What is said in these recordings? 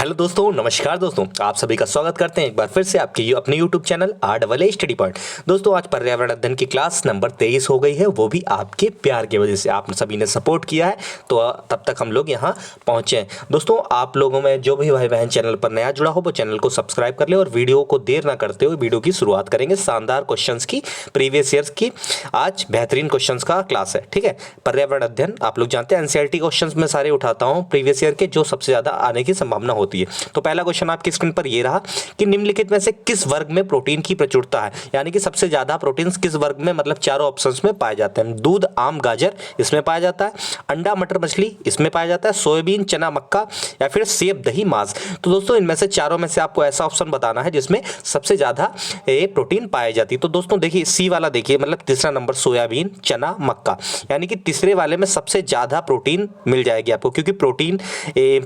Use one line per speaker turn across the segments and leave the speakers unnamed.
Hello दोस्तों, नमस्कार दोस्तों, आप सभी का स्वागत करते हैं एक बार फिर से आपके अपने YouTube channel RAA study point. दोस्तों आज पर्यावरण अध्ययन की क्लास नंबर 23 हो गई है, वो भी आपके प्यार की वजह से। आप सभी ने सपोर्ट किया है तो तब तक हम लोग यहाँ पहुँचे हैं। दोस्तों आप लोगों में जो भी भाई बहन चैनल पर नया जुड़ा हो वो चैनल को सब्सक्राइब कर ले और वीडियो को देर ना करते हुए वीडियो की शुरुआत करेंगे शानदार क्वेश्चन की, प्रीवियस ईयर्स की। आज बेहतरीन क्वेश्चन का क्लास है, ठीक है। पर्यावरण अध्ययन आप लोग जानते हैं NCERT क्वेश्चन में सारे उठाता हूँ प्रीवियस ईयर के, जो सबसे ज्यादा आने की संभावना होती है। तो पहला क्वेश्चन आपकी स्क्रीन पर ये रहा कि निम्नलिखित में से किस वर्ग में प्रोटीन की प्रचुरता है, यानी कि सबसे ज्यादा प्रोटीन किस वर्ग में, मतलब चारों ऑप्शंस में पाए जाते हैं। दूध, आम, गाजर इसमें पाया जाता है, अंडा, मटर, मछली इसमें पाया जाता है, सोयाबीन, चना, मक्का या फिर सेब, दही, मांस। तो दोस्तों इनमें से चारों में से आपको ऐसा ऑप्शन बताना है जिसमें सबसे ज्यादा प्रोटीन पाई जाती है। तो दोस्तों देखिए सी वाला, देखिए मतलब तीसरा नंबर सोयाबीन, चना, मक्का, यानी कि तीसरे वाले में सबसे ज्यादा प्रोटीन मिल जाएगी आपको, क्योंकि प्रोटीन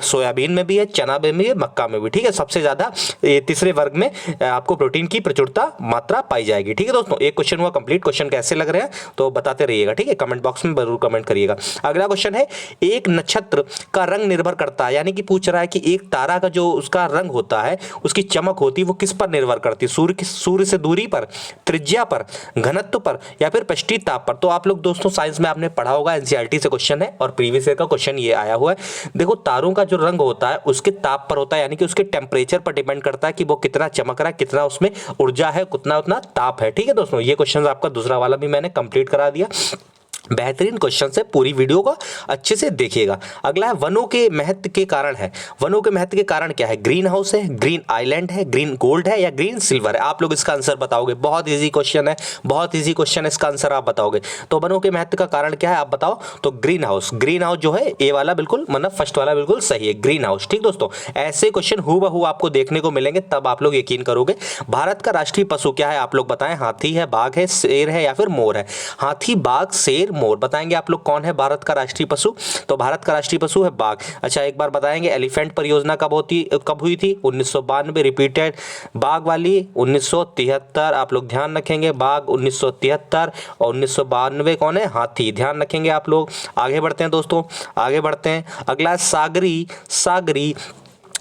सोयाबीन में भी है, चना में भी है, मक्का में भी, ठीक है। सबसे ज्यादा तीसरे वर्ग में आपको प्रोटीन की प्रचुरता मात्रा पाई जाएगी, ठीक है दोस्तों। एक क्वेश्चन हुआ कंप्लीट। क्वेश्चन कैसे लग रहे हैं तो बताते रहिएगा, ठीक है। कमेंट बॉक्स में जरूर कमेंट करिएगा। अगला क्वेश्चन है, एक नक्षत्र का रंग निर्भर करता है, यानी कि पूछ रहा है कि एक तारा का जो उसका रंग होता है, उसकी चमक होती है, वो किस पर निर्भर करती है? सूर्य से दूरी पर, त्रिज्या पर, घनत्व पर या फिर पृष्ठीय ताप पर। तो आप लोग दोस्तों साइंस में आपने पढ़ा होगा, NCERT से क्वेश्चन है और प्रीवियस ईयर का क्वेश्चन ये आया हुआ है। देखो तारों का जो रंग होता है उसके ताप पर होता है, यानी कि उसके टेम्परेचर पर डिपेंड करता है कि वो कितना चमक रहा है, कितना उसमें ऊर्जा है, कितना उतना ताप है, ठीक है दोस्तों। ये क्वेश्चन आपका दूसरा वाला भी मैंने कंप्लीट करा दिया। बेहतरीन क्वेश्चन है, पूरी वीडियो को अच्छे से देखिएगा। अगला है वनों के महत्व के कारण है। वनों के महत्व के कारण क्या है? ग्रीन हाउस है, ग्रीन आइलैंड है, ग्रीन गोल्ड है या ग्रीन सिल्वर है? आप लोग इसका आंसर बताओगे। बहुत इजी क्वेश्चन है, बहुत इजी क्वेश्चन है, इसका आंसर आप बताओगे। तो वनों के महत्व का कारण क्या है आप बताओ। तो ग्रीन हाउस, ग्रीन हाउस जो है ए वाला बिल्कुल, मतलब फर्स्ट वाला बिल्कुल सही है, ग्रीन हाउस, ठीक दोस्तों। ऐसे क्वेश्चन हूबहू आपको देखने को मिलेंगे, तब आप लोग यकीन करोगे। भारत का राष्ट्रीय पशु क्या है आप लोग बताएं। हाथी है, बाघ है, शेर है या फिर मोर है? हाथी, बाघ, शेर, मोर, बताएंगे आप लोग कौन है भारत का राष्ट्रीय पशु। तो भारत का राष्ट्रीय पशु है बाघ। अच्छा एक बार बताएंगे एलिफेंट परियोजना कब हुई थी? 1992। रिपीटेड बाघ वाली 1973, आप लोग ध्यान रखेंगे। बाघ 1973 और 1992 कौन है? हाथी, ध्यान रखेंगे आप लोग। आगे बढ़ते हैं दोस्तों, आगे बढ़ते हैं। अगला सागरी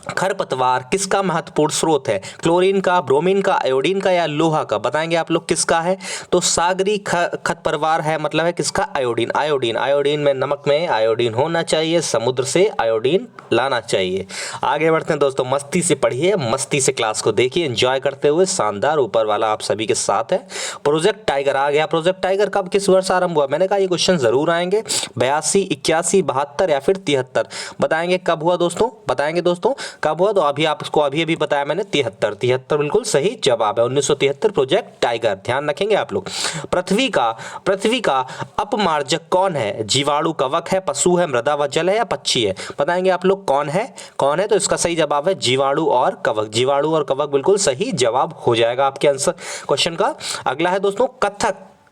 खरपतवार किसका महत्वपूर्ण स्रोत है? क्लोरीन का, ब्रोमीन का, आयोडीन का या लोहा का? बताएंगे आप लोग किसका है। तो सागरी खरपतवार है, मतलब है किसका? आयोडीन। आयोडीन में, नमक में आयोडीन होना चाहिए, समुद्र से आयोडीन लाना चाहिए। आगे बढ़ते हैं दोस्तों, मस्ती से पढ़िए, मस्ती से क्लास को देखिए, एंजॉय करते हुए। शानदार, ऊपर वाला आप सभी के साथ है। प्रोजेक्ट टाइगर आ गया। प्रोजेक्ट टाइगर कब, किस वर्ष आरंभ हुआ? मैंने कहा ये क्वेश्चन जरूर आएंगे। 82, 81, 72 या फिर 73? बताएंगे कब हुआ दोस्तों, बताएंगे दोस्तों कब हुआ। तो अभी आपको अभी बताया मैंने 73 बिल्कुल सही जवाब है, 1973 प्रोजेक्ट टाइगर, ध्यान रखेंगे आप लोग। पृथ्वी का अपमार्जक कौन है? जीवाणु, कवक है, पशु है, मृदा व जल है या पक्षी है? बताएंगे आप लोग कौन है, कौन है। तो इसका सही जवाब है जीवाणु और कवक। जीवाणु और कवक बिल्कुल सही जवाब हो जाएगा आपके आंसर क्वेश्चन का। अगला है दोस्तों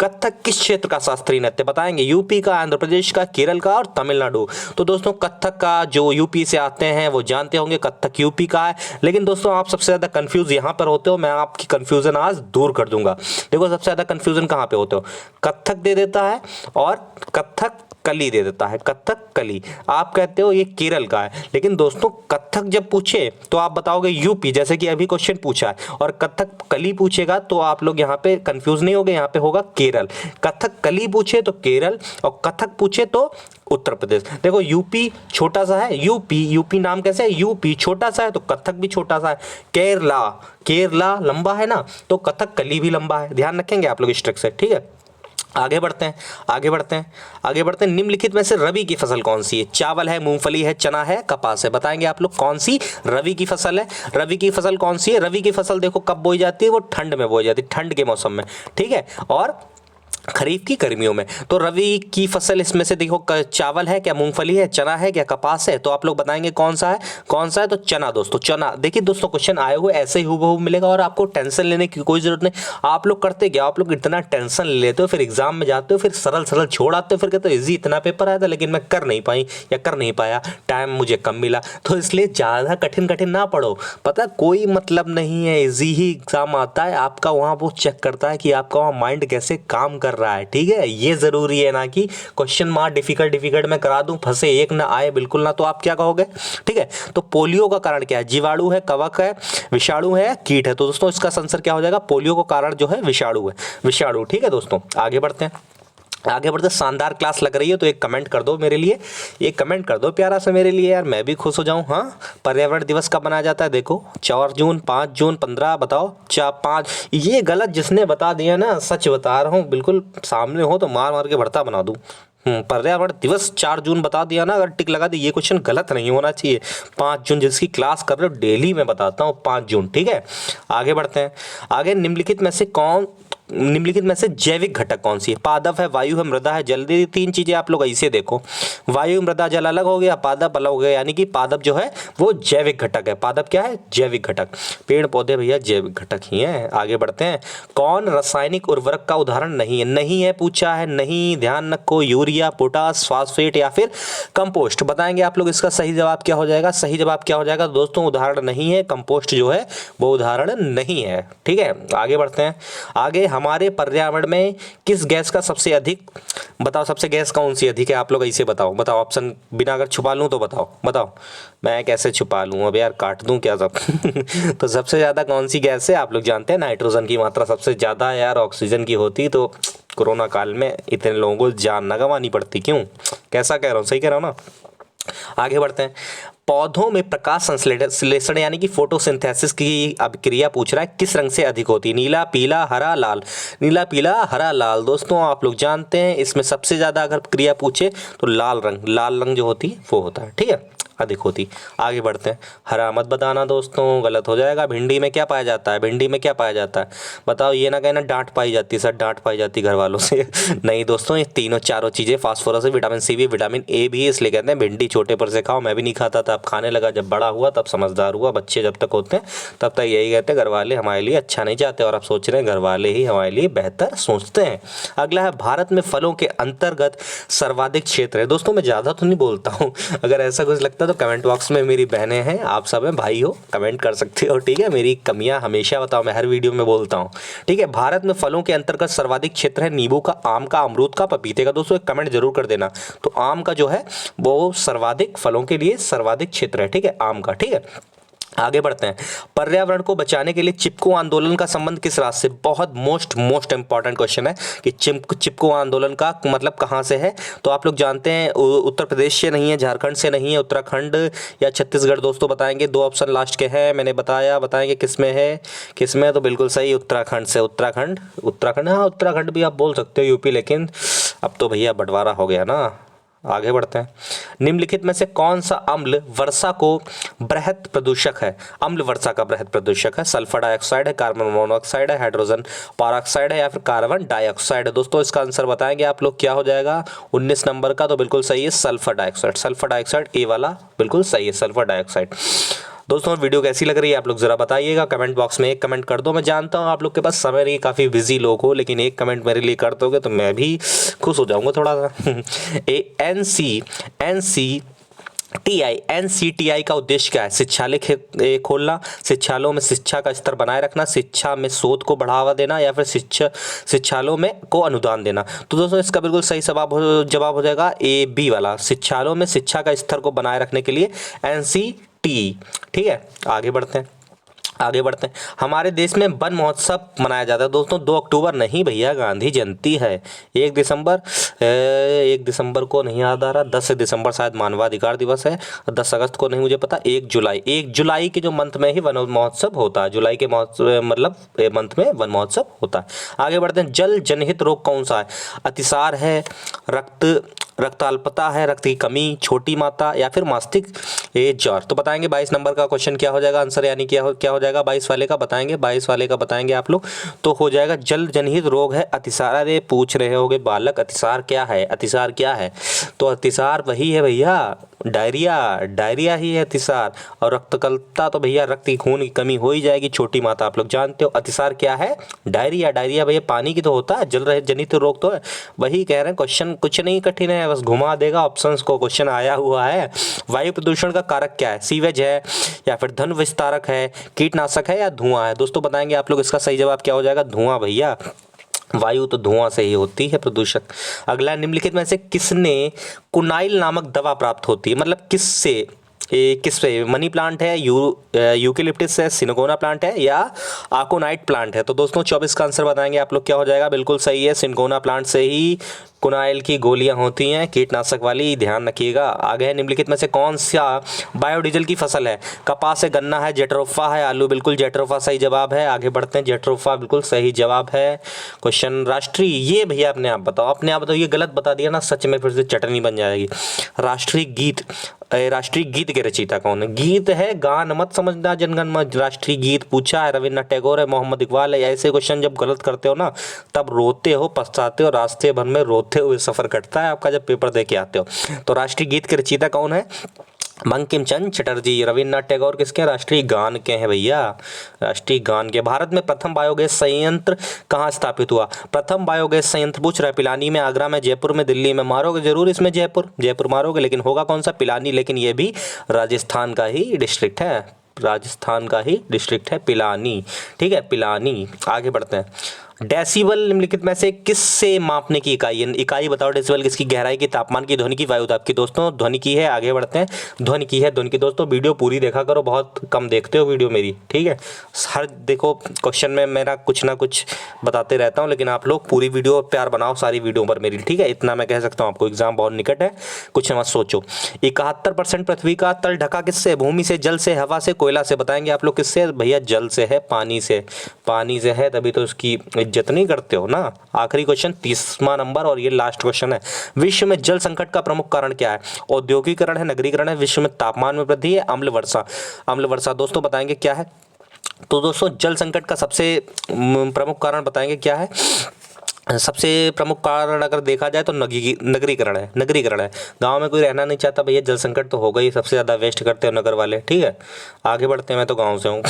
कथक किस क्षेत्र का शास्त्रीय नृत्य? बताएंगे यूपी का, आंध्र प्रदेश का, केरल का और तमिलनाडु। तो दोस्तों कथक का जो यूपी से आते हैं वो जानते होंगे, कथक यूपी का है। लेकिन दोस्तों आप सबसे ज्यादा कंफ्यूज यहां पर होते हो, मैं आपकी कंफ्यूजन आज दूर कर दूंगा। देखो सबसे ज्यादा कंफ्यूजन कहां पे होते हो, कथक दे देता है और कथक कली दे देता है। कथक कली आप कहते हो ये केरल का है, लेकिन दोस्तों कथक जब पूछे तो आप बताओगे यूपी, जैसे कि अभी क्वेश्चन पूछा है। और कथक कली पूछेगा तो आप लोग यहाँ पे कंफ्यूज नहीं होगे, यहाँ पे होगा केरल। कथक कली पूछे तो केरल और कथक पूछे तो उत्तर प्रदेश। देखो यूपी छोटा सा है, यूपी नाम कैसे है? यूपी छोटा सा है तो कथक भी छोटा सा है। केरला लंबा है ना, तो कथक कली भी लंबा है, ध्यान रखेंगे आप लोग स्ट्रक्चर, ठीक है। आगे बढ़ते हैं। निम्नलिखित में से रबी की फसल कौन सी है? चावल है, मूंगफली है, चना है, कपास है? बताएंगे आप लोग कौन सी रबी की फसल है। रबी की फसल कौन सी है? रबी की फसल देखो कब बोई जाती है, वो ठंड में बोई जाती है, ठंड के मौसम में, ठीक है, और खरीफ की गर्मियों में। तो रबी की फसल इसमें से देखो चावल है क्या, मूंगफली है, चना है क्या, कपास है? तो आप लोग बताएंगे कौन सा है। तो चना दोस्तों, चना। देखिए दोस्तों क्वेश्चन आए हुए ऐसे ही हूबहू मिलेगा और आपको टेंशन लेने की कोई जरूरत नहीं। आप लोग करते क्या, आप लोग इतना टेंशन ले लेते हो, फिर एग्जाम में जाते हो, फिर सरल छोड़ आते हो, फिर कहते हो इजी इतना पेपर आया था लेकिन मैं कर नहीं पाई या कर नहीं पाया, टाइम मुझे कम मिला। तो इसलिए ज्यादा कठिन ना पढ़ो, पता कोई मतलब नहीं है, इजी ही एग्जाम आता है आपका। वहां वो चेक करता है कि आपका वहां माइंड कैसे काम कर रहा है। ठीक है, ये ज़रूरी है ना कि क्वेश्चन मार्क डिफिकल्ट मैं करा दूं, फंसे एक ना आए बिल्कुल ना, तो आप क्या कहोगे। ठीक है, तो पोलियो का कारण क्या है? जीवाणु है, कवक है, विषाणु है, कीट है। तो दोस्तों इसका आंसर क्या हो जाएगा? पोलियो का कारण जो है विषाणु है, विषाणु। ठीक है दोस्तों, आगे बढ़ते हैं। शानदार क्लास लग रही है तो एक कमेंट कर दो मेरे लिए, एक कमेंट कर दो प्यारा सा मेरे लिए यार, मैं भी खुश हो जाऊं। हाँ, पर्यावरण दिवस कब मनाया जाता है? देखो 4 जून, 5 जून, 15, बताओ। 4-5 ये गलत जिसने बता दिया ना, सच बता रहा हूँ, बिल्कुल सामने हो तो मार मार के भरता बना दूँ। पर्यावरण दिवस 4 जून बता दिया ना, अगर टिक लगा दी, ये क्वेश्चन गलत नहीं होना चाहिए। 5 जून जिसकी क्लास कर रहे हो डेली मैं बताता हूँ 5 जून। ठीक है, आगे बढ़ते हैं। आगे निम्नलिखित में से जैविक घटक कौन सी है? पादप है, वायु है, मृदा है, जल। 3 चीजें आप लोग ऐसे देखो, वायु मृदा जल अलग हो गया, पादप अलग हो गया, यानी कि पादप जो है वो जैविक घटक है। पादप क्या है? जैविक घटक। पेड़ पौधे भैया जैविक घटक ही हैं। आगे बढ़ते हैं। कौन रासायनिक उर्वरक का उदाहरण नहीं है? नहीं है पूछा है, नहीं, ध्यान रखो। यूरिया, पोटास, फास्फेट या फिर कंपोस्ट। बताएंगे आप लोग इसका सही जवाब क्या हो जाएगा? सही जवाब क्या हो जाएगा दोस्तों? उदाहरण नहीं है, कंपोस्ट जो है वो उदाहरण नहीं है। ठीक है, आगे बढ़ते हैं। आगे हमारे पर्यावरण में किस गैस का सबसे अधिक, बताओ सबसे गैस कौन सी अधिक है? आप लोग ऐसे बताओ, बताओ ऑप्शन बिना अगर छुपा लूँ तो बताओ, बताओ। मैं कैसे छुपा लूँ अब यार, काट दूँ क्या सब? तो सबसे ज़्यादा कौन सी गैस है? आप लोग जानते हैं नाइट्रोजन की मात्रा सबसे ज़्यादा यार ऑक्सीजन की होती, तो कोरोना काल में इतने लोगों को जान ना गंवानी पड़ती। क्यों, कैसा कह रहा हूँ, सही कह रहा हूँ ना? आगे बढ़ते हैं। पौधों में प्रकाश संश्लेषण यानी कि फोटोसिंथेसिस की अभिक्रिया पूछ रहा है, किस रंग से अधिक होती है? नीला, पीला, हरा, लाल। नीला, पीला, हरा, लाल। दोस्तों आप लोग जानते हैं इसमें सबसे ज़्यादा अगर क्रिया पूछे तो लाल रंग जो होती है वो होता है। ठीक है, अधिक होती। आगे बढ़ते हैं। हरा मत बताना दोस्तों, गलत हो जाएगा। भिंडी में क्या पाया जाता है? भिंडी में क्या पाया जाता है? बताओ, ये ना कहना डांट पाई जाती है सर, डांट पाई जाती घर वालों से। नहीं दोस्तों, ये तीनों चारों चीज़ें, फास्फोरस है, विटामिन सी भी, विटामिन ए भी है, इसलिए कहते हैं भिंडी छोटे पर से खाओ। मैं भी नहीं खाता था, अब खाने लगा, जब बड़ा हुआ तब समझदार हुआ। बच्चे जब तक होते हैं तब तक यही कहते हैं घर वाले हमारे लिए अच्छा नहीं चाहते, और अब सोच रहे हैं घर वाले ही हमारे लिए बेहतर सोचते हैं। अगला है, भारत में फलों के अंतर्गत सर्वाधिक क्षेत्र है। दोस्तों मैं ज़्यादा तो नहीं बोलता हूँ, अगर ऐसा कुछ लगता है तो कमेंट बॉक्स में मेरी बहनें हैं, आप सब हैं, भाई हो, कमेंट कर सकते हो। ठीक है, मेरी कमियां हमेशा बताओ, मैं हर वीडियो में बोलता हूँ। ठीक है, भारत में फलों के अंतर्गत सर्वाधिक क्षेत्र है नींबू का, आम का, अमरूद का, पपीते का। दोस्तों एक कमेंट जरूर कर देना। तो आम का जो है वो सर्वाधिक, फलों के लिए सर्वाधिक क्षेत्र है। ठीक है, आम का। ठीक है, आगे बढ़ते हैं। पर्यावरण को बचाने के लिए चिपको आंदोलन का संबंध किस राज्य से? बहुत मोस्ट इंपॉर्टेंट क्वेश्चन है कि चिपको आंदोलन का मतलब कहाँ से है? तो आप लोग जानते हैं उत्तर प्रदेश से नहीं है, झारखंड से नहीं है, उत्तराखंड या छत्तीसगढ़। दोस्तों बताएंगे, 2 ऑप्शन लास्ट के हैं, मैंने बताया, बताएंगे किस में है, किस में? तो बिल्कुल सही, उत्तराखंड से। उत्तराखंड, हाँ उत्तराखंड भी आप बोल सकते हो, यूपी, लेकिन अब तो भैया बंटवारा हो गया ना। आगे बढ़ते हैं। निम्नलिखित में से कौन सा अम्ल वर्षा को बृहत प्रदूषक है? अम्ल वर्षा का बृहत प्रदूषक है। सल्फर डाइऑक्साइड है, कार्बन मोनोऑक्साइड है, हाइड्रोजन पेरोक्साइड है या फिर कार्बन डाइऑक्साइड है? दोस्तों इसका आंसर बताएंगे आप लोग, क्या हो जाएगा 19 नंबर का? तो बिल्कुल सही है, सल्फर डाइऑक्साइड। सल्फर डाइऑक्साइड ए वाला बिल्कुल सही है, सल्फर डाइऑक्साइड। दोस्तों वीडियो कैसी लग रही है आप लोग ज़रा बताइएगा, कमेंट बॉक्स में एक कमेंट कर दो। मैं जानता हूँ आप लोग के पास समय नहीं, काफ़ी बिजी लोग हो, लेकिन एक कमेंट मेरे लिए कर दोगे तो मैं भी खुश हो जाऊँगा थोड़ा सा। NCTI का उद्देश्य क्या है? शिक्षालय खोलना, शिक्षालयों में शिक्षा का स्तर बनाए रखना, शिक्षा में शोध को बढ़ावा देना या फिर शिक्षालयों में को अनुदान देना? तो दोस्तों इसका बिल्कुल सही जवाब हो जाएगा ए बी वाला, शिक्षालयों में शिक्षा का स्तर को बनाए रखने के लिए NCTI। ठीक है, आगे बढ़ते हैं। हमारे देश में वन महोत्सव मनाया जाता है दोस्तों 2 अक्टूबर नहीं भैया, गांधी जयंती है। 1 दिसंबर को नहीं याद आ रहा, 10 दिसंबर शायद मानवाधिकार दिवस है, 10 अगस्त को नहीं मुझे पता, 1 जुलाई के जो मंथ में ही वन महोत्सव होता है, जुलाई के मतलब मंथ में वन महोत्सव होता है। आगे बढ़ते हैं। जल जनहित रोग कौन सा है? अतिसार है, रक्त अल्पता है, रक्त की कमी, छोटी मात्रा या फिर मास्टिक ज्वर? तो बताएंगे 22 नंबर का क्वेश्चन क्या हो जाएगा आंसर, यानी क्या हो जाएगा 22 वाले का बताएंगे, 22 वाले का बताएंगे आप लोग। तो हो जाएगा जल जनहित रोग है अतिसार। अरे पूछ रहे होगे बालक अतिसार क्या है? अतिसार क्या है? तो अतिसार वही है भैया, डायरिया ही है अतिसार। और रक्तकल्पता तो भैया रक्त की खून की कमी हो ही जाएगी, छोटी मात्रा आप लोग जानते हो। अतिसार क्या है? डायरिया भैया पानी की तो होता है, जल रहित जनित रोग तो है, वही कह रहे हैं। क्वेश्चन कुछ नहीं कठिन है, बस घुमा देगा ऑप्शंस को, क्वेश्चन आया हुआ है। वायु प्रदूषण का कारक क्या है? सीवेज है या फिर धन विस्तारक है, कीटनाशक है या धुआं है? दोस्तों बताएंगे आप लोग, इसका सही जवाब क्या हो जाएगा? धुआं भैया। वायु तो धुआं से ही होती है प्रदूषक। अगला, निम्नलिखित में से किसने कुनाइल नामक दवा प्राप्त होती है, मतलब किससे, किस पे, मनी प्लांट है, यूकेलिप्टिस है, सिनकोना प्लांट है, या आकोनाइट प्लांट है। तो दोस्तों 24 का आंसर बताएंगे आप लोग, क्या हो जाएगा, बिल्कुल सही है, सिनकोना प्लांट से ही कुनाइल की गोलियां होती हैं कीटनाशक वाली, ध्यान रखिएगा। आगे है, निम्नलिखित में से कौन सा बायोडीजल की फसल है, कपास है, गन्ना है, जेट्रोफा है, आलू, बिल्कुल जेट्रोफा सही जवाब है। आगे बढ़ते हैं, जेट्रोफा बिल्कुल सही जवाब है। क्वेश्चन, राष्ट्रीय, ये भैया अपने आप बताओ, अपने आप बताओ, ये गलत बता दिया ना, सच में फिर से चटनी बन जाएगी। राष्ट्रीय गीत के रचयिता कौन है? गीत है, गान मत समझना जनगण मन। राष्ट्रीय गीत पूछा है, रविन्द्रनाथ टैगोर है, मोहम्मद इकबाल है। ऐसे क्वेश्चन जब गलत करते हो ना, तब रोते हो, पछताते हो, रास्ते भर में रोते हुए सफर कटता है आपका जब पेपर दे के आते हो। तो राष्ट्रीय गीत के रचयिता कौन है? बंकिम चंद्र चटर्जी। रविन्द्रनाथ टैगोर किसके राष्ट्रीय गान के हैं भैया? राष्ट्रीय गान के। भारत में प्रथम बायोगैस संयंत्र कहाँ स्थापित हुआ? प्रथम बायोगैस संयंत्र पूछ रहा है, पिलानी में, आगरा में, जयपुर में, दिल्ली में। मारोगे जरूर इसमें जयपुर मारोगे, लेकिन होगा कौन सा? पिलानी। लेकिन ये भी राजस्थान का ही डिस्ट्रिक्ट है, राजस्थान का ही डिस्ट्रिक्ट है पिलानी, ठीक है, पिलानी। आगे बढ़ते हैं, डेसिबल निम्नलिखित में से किससे मापने की इकाई है? इकाई बताओ डेसिबल किसकी? गहराई की, तापमान की, ध्वनि की, वायु दाब की। दोस्तों ध्वनि की है। आगे बढ़ते हैं, ध्वनि की है, ध्वनि की। दोस्तों वीडियो पूरी देखा करो, बहुत कम देखते हो वीडियो मेरी, ठीक है। हर देखो क्वेश्चन में मेरा कुछ ना कुछ बताते रहता हूँ, लेकिन आप लोग पूरी वीडियो प्यार बनाओ सारी वीडियो पर मेरी, ठीक है, इतना मैं कह सकता हूँ आपको। एग्जाम बहुत निकट है, कुछ मत सोचो। 71% पृथ्वी का तल ढका किससे? भूमि से, जल से, हवा से, कोयला से। बताएंगे आप लोग किससे? भैया जल से है, पानी से। पानी से है तभी तो उसकी इज्जत नहीं करते हो ना। आखिरी क्वेश्चन 30वां नंबर, और ये लास्ट क्वेश्चन है। विश्व में जल संकट का प्रमुख कारण क्या है? औद्योगिकरण है, नगरीकरण है, विश्व में तापमान में वृद्धि है, अम्ल वर्षा। अम्ल वर्षा। दोस्तों बताएंगे क्या है? तो दोस्तों जल संकट का सबसे प्रमुख कारण बताएंगे क्या है? सबसे प्रमुख कारण अगर देखा जाए तो नगरीकरण है, नगरीकरण है। गांव में कोई रहना नहीं चाहता भैया, जल संकट तो होगा ही, सबसे ज़्यादा वेस्ट करते हैं नगर वाले, ठीक है। आगे बढ़ते हैं, मैं तो गांव से हूँ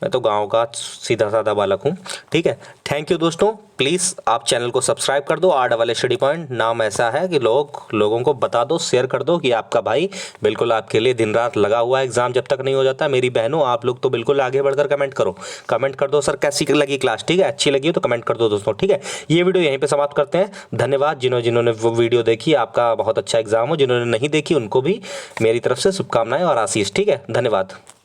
मैं तो गांव का सीधा साधा बालक हूँ, ठीक है। थैंक यू दोस्तों, प्लीज़ आप चैनल को सब्सक्राइब कर दो। RSS स्टडी पॉइंट नाम ऐसा है कि लोगों को बता दो, शेयर कर दो कि आपका भाई बिल्कुल आपके लिए दिन रात लगा हुआ है। एग्जाम जब तक नहीं हो जाता, मेरी बहनों आप लोग तो बिल्कुल आगे बढ़कर कमेंट करो, कमेंट कर दो सर कैसी लगी क्लास, ठीक है, अच्छी लगी हो तो कमेंट कर दो दोस्तों, ठीक है। ये वीडियो यहीं पे समाप्त करते हैं। धन्यवाद जिन्होंने वो वीडियो देखी, आपका बहुत अच्छा एग्जाम हो। जिन्होंने नहीं देखी उनको भी मेरी तरफ से शुभकामनाएं और आशीष, ठीक है, धन्यवाद।